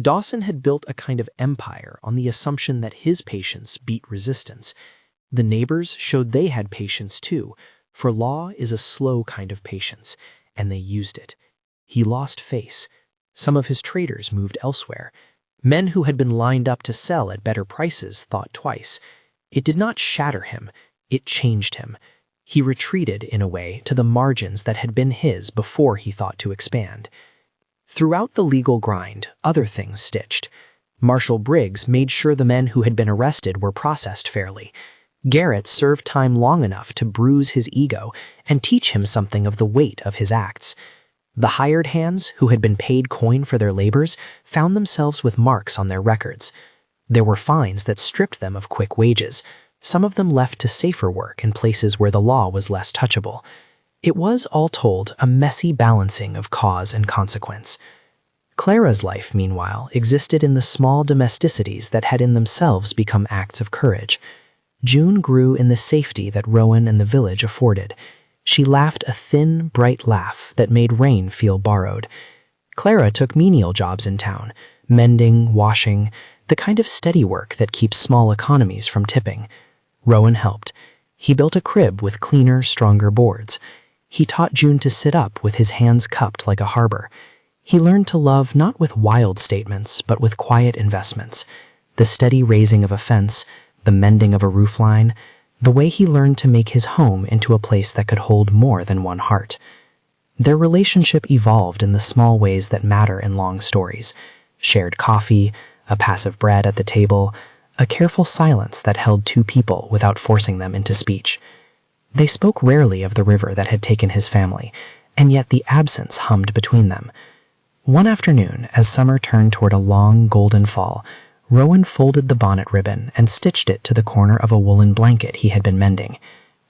Dawson had built a kind of empire on the assumption that his patience beat resistance. The neighbors showed they had patience too, for law is a slow kind of patience, and they used it. He lost face. Some of his traders moved elsewhere. Men who had been lined up to sell at better prices thought twice. It did not shatter him, it changed him. He retreated, in a way, to the margins that had been his before he thought to expand. Throughout the legal grind, other things stitched. Marshal Briggs made sure the men who had been arrested were processed fairly. Garrett served time long enough to bruise his ego and teach him something of the weight of his acts. The hired hands, who had been paid coin for their labors, found themselves with marks on their records. There were fines that stripped them of quick wages, some of them left to safer work in places where the law was less touchable. It was, all told, a messy balancing of cause and consequence. Clara's life, meanwhile, existed in the small domesticities that had in themselves become acts of courage. June grew in the safety that Rowan and the village afforded. She laughed a thin, bright laugh that made rain feel borrowed. Clara took menial jobs in town, mending, washing, the kind of steady work that keeps small economies from tipping. Rowan helped. He built a crib with cleaner, stronger boards. He taught June to sit up with his hands cupped like a harbor. He learned to love not with wild statements, but with quiet investments. The steady raising of a fence, the mending of a roofline, the way he learned to make his home into a place that could hold more than one heart. Their relationship evolved in the small ways that matter in long stories. Shared coffee, a passive bread at the table, a careful silence that held two people without forcing them into speech. They spoke rarely of the river that had taken his family, and yet the absence hummed between them. One afternoon, as summer turned toward a long, golden fall, Rowan folded the bonnet ribbon and stitched it to the corner of a woolen blanket he had been mending.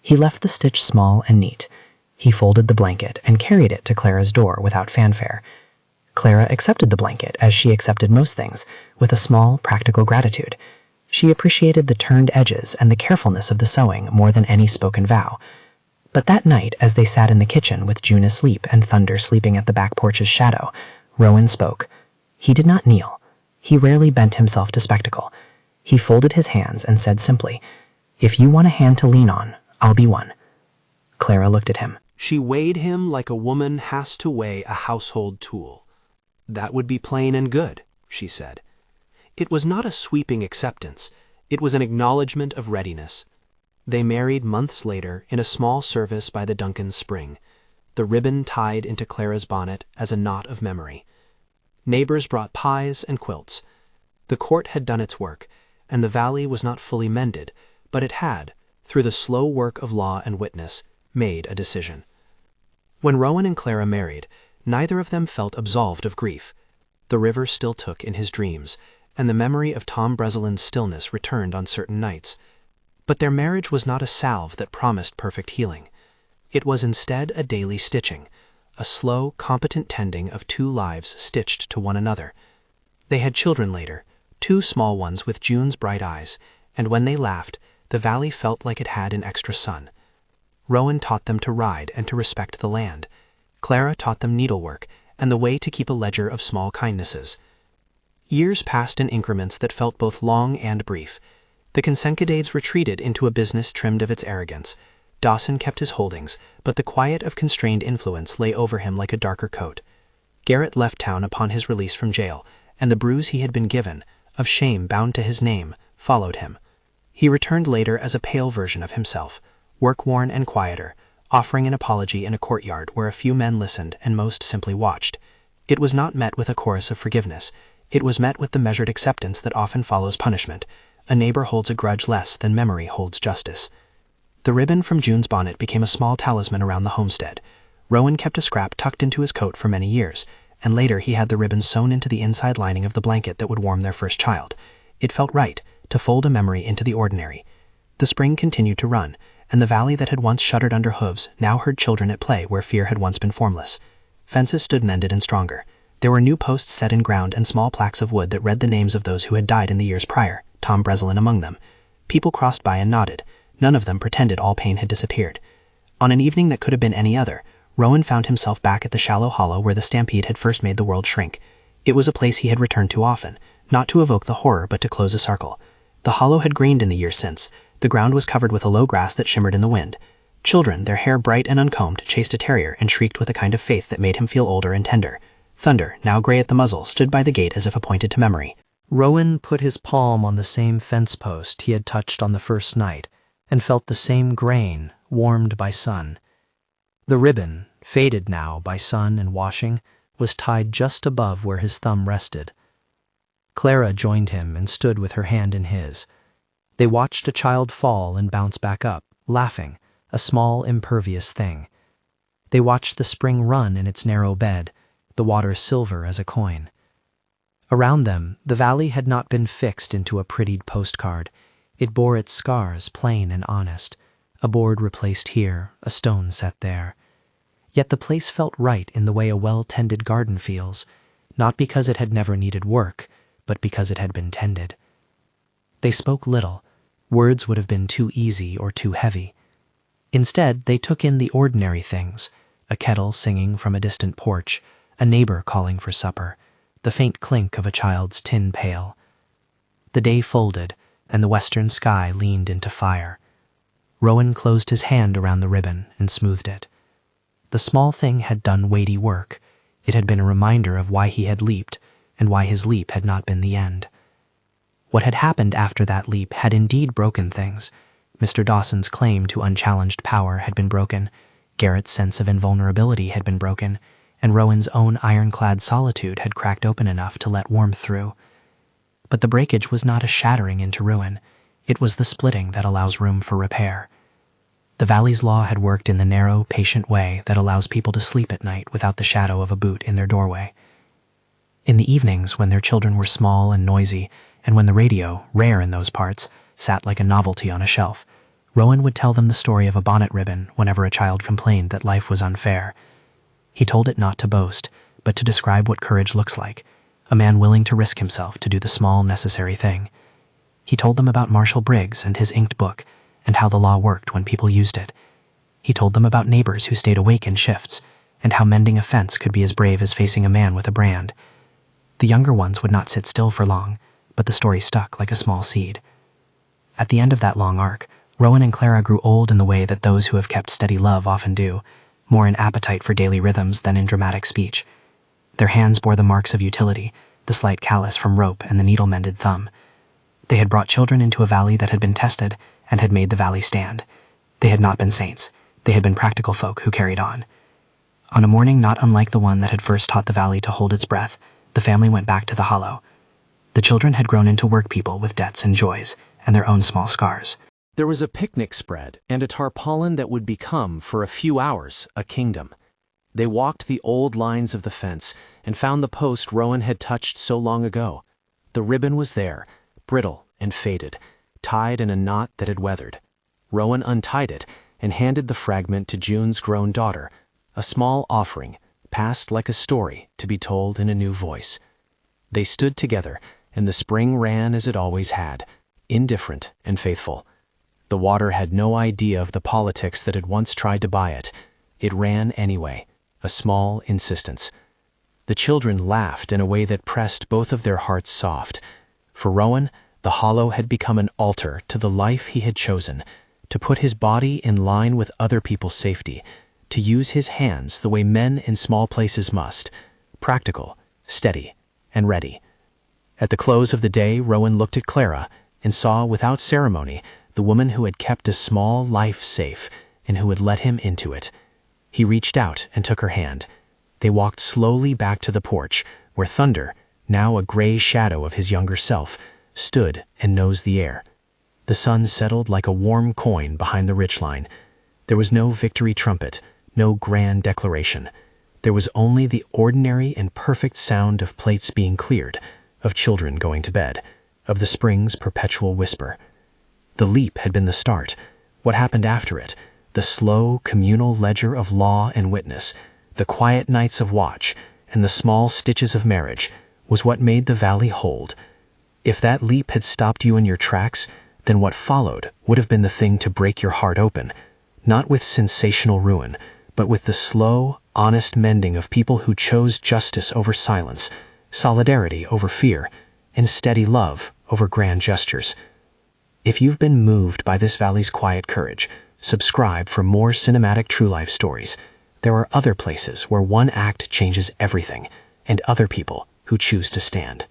He left the stitch small and neat. He folded the blanket and carried it to Clara's door without fanfare. Clara accepted the blanket as she accepted most things, with a small, practical gratitude. She appreciated the turned edges and the carefulness of the sewing more than any spoken vow. But that night, as they sat in the kitchen with June asleep and Thunder sleeping at the back porch's shadow, Rowan spoke. He did not kneel. He rarely bent himself to spectacle. He folded his hands and said simply, "If you want a hand to lean on, I'll be one." Clara looked at him. She weighed him like a woman has to weigh a household tool. That would be plain and good, she said. It was not a sweeping acceptance. It was an acknowledgement of readiness. They married months later in a small service by the Duncan's spring, the ribbon tied into Clara's bonnet as a knot of memory. Neighbors brought pies and quilts. The court had done its work, and the valley was not fully mended, but it had, through the slow work of law and witness, made a decision. When Rowan and Clara married, neither of them felt absolved of grief. The river still took in his dreams, and the memory of Tom Breslau's stillness returned on certain nights. But their marriage was not a salve that promised perfect healing. It was instead a daily stitching, a slow, competent tending of two lives stitched to one another. They had children later, two small ones with June's bright eyes, and when they laughed, the valley felt like it had an extra sun. Rowan taught them to ride and to respect the land. Clara taught them needlework and the way to keep a ledger of small kindnesses. Years passed in increments that felt both long and brief. The Consencadades retreated into a business trimmed of its arrogance. Dawson kept his holdings, but the quiet of constrained influence lay over him like a darker coat. Garrett left town upon his release from jail, and the bruise he had been given, of shame bound to his name, followed him. He returned later as a pale version of himself, work-worn and quieter, offering an apology in a courtyard where a few men listened and most simply watched. It was not met with a chorus of forgiveness. It was met with the measured acceptance that often follows punishment. A neighbor holds a grudge less than memory holds justice. The ribbon from June's bonnet became a small talisman around the homestead. Rowan kept a scrap tucked into his coat for many years, and later he had the ribbon sewn into the inside lining of the blanket that would warm their first child. It felt right to fold a memory into the ordinary. The spring continued to run, and the valley that had once shuddered under hooves now heard children at play where fear had once been formless. Fences stood mended and stronger. There were new posts set in ground and small plaques of wood that read the names of those who had died in the years prior, Tom Breslau among them. People crossed by and nodded. None of them pretended all pain had disappeared. On an evening that could have been any other, Rowan found himself back at the shallow hollow where the stampede had first made the world shrink. It was a place he had returned to often, not to evoke the horror but to close a circle. The hollow had greened in the years since. The ground was covered with a low grass that shimmered in the wind. Children, their hair bright and uncombed, chased a terrier and shrieked with a kind of faith that made him feel older and tender. Thunder, now gray at the muzzle, stood by the gate as if appointed to memory. Rowan put his palm on the same fence post he had touched on the first night, and felt the same grain, warmed by sun. The ribbon, faded now by sun and washing, was tied just above where his thumb rested. Clara joined him and stood with her hand in his. They watched a child fall and bounce back up, laughing, a small, impervious thing. They watched the spring run in its narrow bed, the water silver as a coin. Around them, the valley had not been fixed into a prettied postcard. It bore its scars, plain and honest, a board replaced here, a stone set there. Yet the place felt right in the way a well-tended garden feels, not because it had never needed work, but because it had been tended. They spoke little. Words would have been too easy or too heavy. Instead, they took in the ordinary things, a kettle singing from a distant porch, a neighbor calling for supper, the faint clink of a child's tin pail. The day folded, and the western sky leaned into fire. Rowan closed his hand around the ribbon and smoothed it. The small thing had done weighty work. It had been a reminder of why he had leaped, and why his leap had not been the end. What had happened after that leap had indeed broken things. Mr. Dawson's claim to unchallenged power had been broken, Garrett's sense of invulnerability had been broken, and Rowan's own ironclad solitude had cracked open enough to let warmth through. But the breakage was not a shattering into ruin. It was the splitting that allows room for repair. The valley's law had worked in the narrow, patient way that allows people to sleep at night without the shadow of a boot in their doorway. In the evenings, when their children were small and noisy, and when the radio, rare in those parts, sat like a novelty on a shelf, Rowan would tell them the story of a bonnet ribbon whenever a child complained that life was unfair. He told it not to boast, but to describe what courage looks like, a man willing to risk himself to do the small, necessary thing. He told them about Marshall Briggs and his inked book, and how the law worked when people used it. He told them about neighbors who stayed awake in shifts, and how mending a fence could be as brave as facing a man with a brand. The younger ones would not sit still for long, but the story stuck like a small seed. At the end of that long arc, Rowan and Clara grew old in the way that those who have kept steady love often do, more in appetite for daily rhythms than in dramatic speech. Their hands bore the marks of utility, the slight callus from rope and the needle-mended thumb. They had brought children into a valley that had been tested and had made the valley stand. They had not been saints. They had been practical folk who carried on. On a morning not unlike the one that had first taught the valley to hold its breath, the family went back to the hollow. The children had grown into work people with debts and joys, and their own small scars. There was a picnic spread and a tarpaulin that would become, for a few hours, a kingdom. They walked the old lines of the fence and found the post Rowan had touched so long ago. The ribbon was there, brittle and faded, tied in a knot that had weathered. Rowan untied it and handed the fragment to June's grown daughter, a small offering, passed like a story to be told in a new voice. They stood together, and the spring ran as it always had, indifferent and faithful. The water had no idea of the politics that had once tried to buy it. It ran anyway, a small insistence. The children laughed in a way that pressed both of their hearts soft. For Rowan, the hollow had become an altar to the life he had chosen, to put his body in line with other people's safety, to use his hands the way men in small places must, practical, steady, and ready. At the close of the day, Rowan looked at Clara and saw without ceremony the woman who had kept a small life safe and who had let him into it. He reached out and took her hand. They walked slowly back to the porch, where Thunder, now a gray shadow of his younger self, stood and nosed the air. The sun settled like a warm coin behind the ridgeline. There was no victory trumpet, no grand declaration. There was only the ordinary and perfect sound of plates being cleared, of children going to bed, of the spring's perpetual whisper. The leap had been the start. What happened after it, the slow, communal ledger of law and witness, the quiet nights of watch, and the small stitches of marriage, was what made the valley hold. If that leap had stopped you in your tracks, then what followed would have been the thing to break your heart open, not with sensational ruin, but with the slow, honest mending of people who chose justice over silence, solidarity over fear, and steady love over grand gestures. If you've been moved by this valley's quiet courage, subscribe for more cinematic true life stories. There are other places where one act changes everything, and other people who choose to stand.